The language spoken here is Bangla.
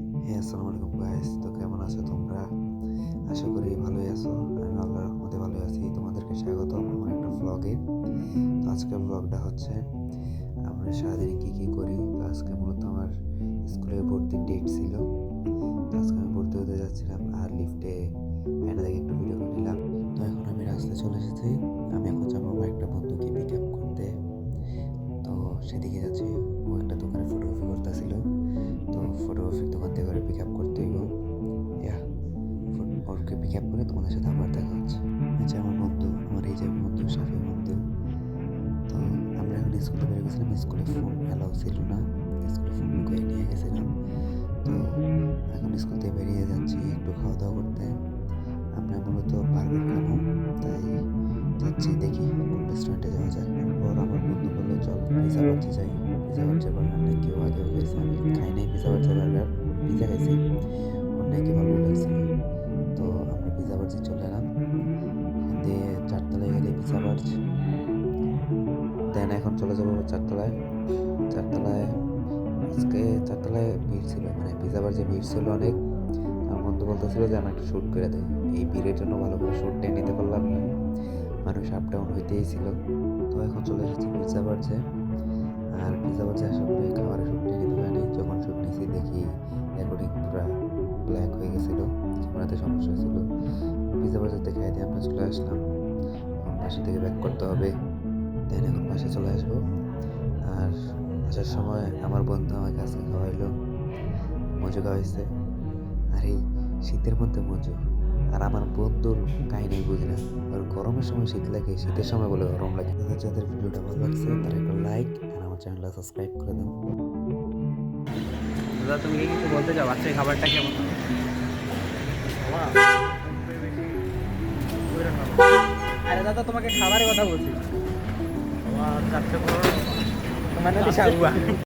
আসসালামু আলাইকুম গাইস। তো কেমন আছো তোমরা? আশা করি ভালোই আছো। আমি আল্লাহর রহমতে ভালোই আছি। তোমাদেরকে স্বাগতম আমার একটা ভ্লগে। তো আজকের ভ্লগটা হচ্ছে আমরা সারাদিনে কী করি। তো আজকে মূলত আমার স্কুলে ভর্তির ডেট ছিল। তো আজকে আমি ভর্তি হতে যাচ্ছিলাম আর লিফটে আয়না দেখে একটু ভিডিও করে নিলাম। তো এখন আমি রাস্তায় চলে এসেছি। আমি এখন যাবো আমার একটা বন্ধুকে পিক আপ করতে। তো সেদিকে যাচ্ছি। ও একটা দোকানে ফটোগ্রাফি করতেছিল। তো ফটোগ্রাফির দোকান থেকে করে পিক আপ করতে হইব। ওকে পিক আপ করে তোমাদের সাথে আবার দেখা হচ্ছে। আচ্ছা, আমার বন্ধু, আমার এই যে বন্ধু শাফি বন্ধু। তো আমরা এখন স্কুলে বেরিয়ে গেছিলাম। স্কুলে ফোন অ্যালাউ ছিল না, স্কুলে ফোন লুকিয়ে নিয়ে গেছিলাম। তো এখন স্কুল থেকে বেরিয়ে যাচ্ছি একটু খাওয়া দাওয়া করতে। আমরা মূলত বার্গার খাবো, তাই যাচ্ছি, দেখি কোন রেস্টুরেন্টে যাওয়া যায়। এরপর আমার বন্ধু বললো চল পিজা বার্গার যাই। পিজা বার্গার নাকি কেউ আগেও খাইছে, আমি খাই নাই পিজা বার্গার। পিজা খাইছি, ওর নাকি ভালো লাগছিল। তো আমরা পিজা বার্জি চলে এলাম। এখান দিয়ে চারতলায় গেলে পিজা বার্জ, দেন এখন চলে যাবো চারতলায়। চারতলায় আজকে চারতলায় ভিড় ছিল, মানে পিজা বার্জে ভিড় ছিল অনেক। আমার বন্ধু বলতেছিল যে আমার একটা শ্যুট করে দেয়। এই ভিড়ের জন্য ভালো করে শ্যুটটা নিতে পারলাম না, মানুষ আপ ডাউন হইতেই ছিল। তো এখন চলে এসেছি পিজা বার্জে। আর পিজা বার্জে আসার পরে খাবারের শ্যুটটা নিতে পারিনি। যখন শ্যুট নিয়েছি দেখি রেকর্ডিং পুরো ব্ল্যাক হয়ে গেছিলো, ক্যামেরাতে সমস্যা হয়েছিল। পিজা বার্জার থেকে দিয়ে আমরা চলে আসলাম। এখন বাসা থেকে ব্যাক করতে হবে, দেন এখন বাসায় চলে আসবো। আর আসার সময় আমার বন্ধু আমাকে আজকে খাওয়াইলো, মজু খাওয়াইছে। আর এই শীতের মধ্যে মজু, আর আমার বন্ধুর কাহিনী বুঝি না, ওর গরমের সময় শীত লাগে, শীতের সময় বলে গরম লাগে। যাদের ভিডিওটা ভালো লাগছে তারা একটা লাইক আর আমার চ্যানেলটা সাবস্ক্রাইব করে দাও। দাদা, তুমি কি কিছু বলতে চাও? আজকে খাবারটা কেমন? আরে দাদা, তোমাকে খাবারের কথা বলছি। তোমার চারটে বড় মানে